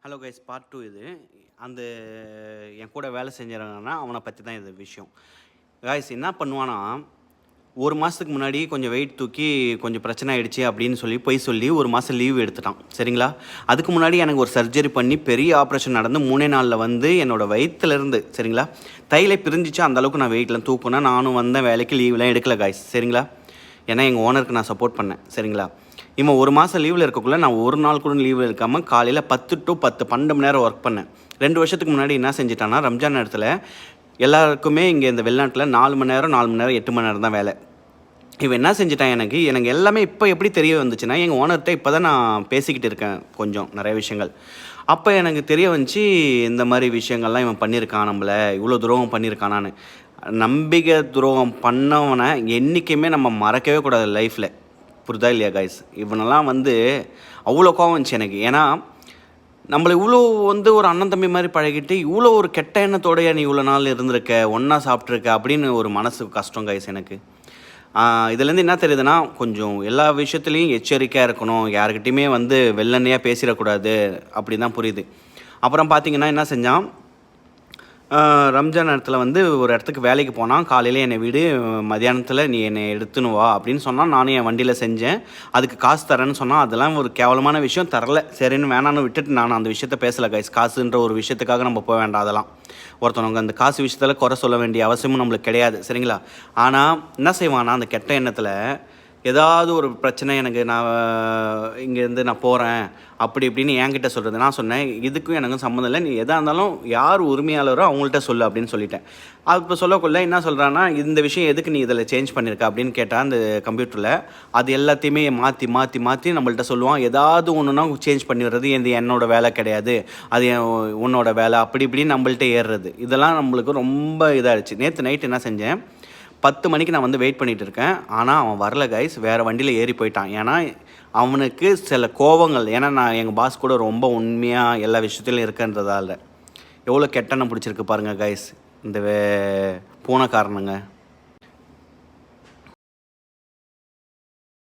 Hello guys, part 2 இது. அந்த என் கூட வேலை செஞ்சுறாங்கன்னா அவனை பற்றி தான் இது விஷயம். கைஸ் என்ன பண்ணுவானா, ஒரு மாதத்துக்கு முன்னாடி கொஞ்சம் வெயிட் தூக்கி கொஞ்சம் பிரச்சனை ஆகிடுச்சு அப்படின்னு சொல்லி ஒரு மாதம் லீவ் எடுத்துட்டான். சரிங்களா? அதுக்கு முன்னாடி எனக்கு ஒரு சர்ஜரி பண்ணி பெரிய ஆப்ரேஷன் நடந்து 3 நாளில் வந்து என்னோடய வயிற்றுலேருந்து சரிங்களா தையில பிரிஞ்சிச்சு. அந்தளவுக்கு நான் வெயிட்லாம் தூக்குனேன். நானும் வந்தேன், வேலைக்கு லீவ்லாம் எடுக்கல கைஸ். சரிங்களா? ஏன்னா எங்கள் ஓனருக்கு நான் சப்போர்ட் பண்ணேன். சரிங்களா? இவன் ஒரு மாதம் லீவில் இருக்கக்குள்ளே நான் ஒரு நாள் கூட லீவ் இருக்காமல் காலையில் 10 to 10 12 மணி நேரம் ஒர்க் பண்ணேன். 2 வருஷத்துக்கு முன்னாடி என்ன செஞ்சுட்டான்னா, ரம்ஜான் நேரத்தில் எல்லாருக்குமே இங்கே இந்த வெளிநாட்டில் 4 மணி நேரம் 8 மணி நேரம் தான் வேலை. இவன் என்ன செஞ்சுட்டான், எனக்கு எல்லாமே இப்போ எப்படி தெரிய வந்துச்சுன்னா, எங்கள் ஓனர்கிட்ட இப்போ தான் நான் பேசிக்கிட்டு இருக்கேன் கொஞ்சம் நிறைய விஷயங்கள். அப்போ எனக்கு தெரிய வந்துச்சு, இந்த மாதிரி விஷயங்கள்லாம் இவன் பண்ணியிருக்கான், நம்மளை இவ்வளோ துரோகம் பண்ணியிருக்கானான்னு. நம்பிக்கை துரோகம் பண்ணவனை என்றைக்குமே நம்ம மறக்கவே கூடாது லைஃப்பில். புரிதா இல்லையா கைஸ்? இவனெல்லாம் வந்து அவ்வளோ கோவம் வந்துச்சு எனக்கு. ஏன்னா நம்மளை இவ்வளோ வந்து ஒரு அண்ணன் தம்பி மாதிரி பழகிட்டு இவ்வளோ ஒரு கெட்ட எண்ணத்தோடைய நீ இவ்வளோ நாள் இருந்திருக்க, ஒன்றா சாப்பிட்ருக்க அப்படின்னு ஒரு மனசு கஷ்டம் கைஸ் எனக்கு. இதுலேருந்து என்ன தெரியுதுன்னா, கொஞ்சம் எல்லா விஷயத்துலேயும் எச்சரிக்கையாக இருக்கணும், யாருக்கிட்டையுமே வந்து வெள்ளனையாக பேசிடக்கூடாது அப்படி தான் புரியுது. அப்புறம் பார்த்திங்கன்னா என்ன செஞ்சான், ரம்ஜான் நேரத்தில் வந்து ஒரு இடத்துக்கு வேலைக்கு போனால், காலையில் என்னை விடு, மதியானத்தில் நீ என்னை எடுத்துன்னு வா அப்படின்னு சொன்னால், நானும் என் வண்டியில் செஞ்சேன். அதுக்கு காசு தரேன்னு சொன்னால், அதெல்லாம் ஒரு கேவலமான விஷயம், தரல. சரின்னு வேணான்னு விட்டுட்டு நான் அந்த விஷயத்த பேசலை கைஸ். காசுன்ற ஒரு விஷயத்துக்காக நம்ம போக வேண்டாம். அதெல்லாம் ஒருத்தவங்க அந்த காசு விஷயத்தில் குறை சொல்ல வேண்டிய அவசியமும் நம்மளுக்கு கிடையாது. சரிங்களா? ஆனால் என்ன செய்வானா, அந்த கெட்ட எண்ணத்தில் ஏதாவது ஒரு பிரச்சனை, எனக்கு நான் இங்கேருந்து நான் போகிறேன் அப்படி இப்படின்னு என்கிட்ட சொல்கிறது. நான் சொன்னேன், இதுக்கும் எனக்கும் சம்மந்தம் இல்லை, நீ எதாக இருந்தாலும் யார் உரிமையாளரோ அவங்கள்ட்ட சொல்லு அப்படின்னு சொல்லிட்டேன். அது இப்போ சொல்லக்குள்ள என்ன சொல்கிறான்னா, இந்த விஷயம் எதுக்கு நீ இதில் சேஞ்ச் பண்ணியிருக்க அப்படின்னு கேட்டால் அந்த கம்ப்யூட்டரில் அது எல்லாத்தையுமே மாற்றி மாற்றி மாற்றி நம்மள்ட்ட சொல்லுவான். ஏதாவது ஒன்றுனா சேஞ்ச் பண்ணி வர்றது என்னோடய வேலை கிடையாது, அது உன்னோட வேலை அப்படி இப்படின்னு நம்மள்ட்ட ஏறுறது. இதெல்லாம் நம்மளுக்கு ரொம்ப இதாகிடுச்சு. நேற்று நைட்டு என்ன செஞ்சேன், 10 மணிக்கு நான் வந்து வெயிட் பண்ணிகிட்டு இருக்கேன். ஆனால் அவன் வரல கைஸ், வேறு வண்டியில் ஏறி போயிட்டான். ஏன்னா அவனுக்கு சில கோபங்கள், ஏன்னா நான் எங்கள் பாஸ் கூட ரொம்ப உண்மையாக எல்லா விஷயத்துலையும் இருக்கன்றதால. எவ்வளோ கெட்டெண்ணம் பிடிச்சிருக்கு பாருங்கள் கைஸ் இந்த பூனைக்காரனுங்க.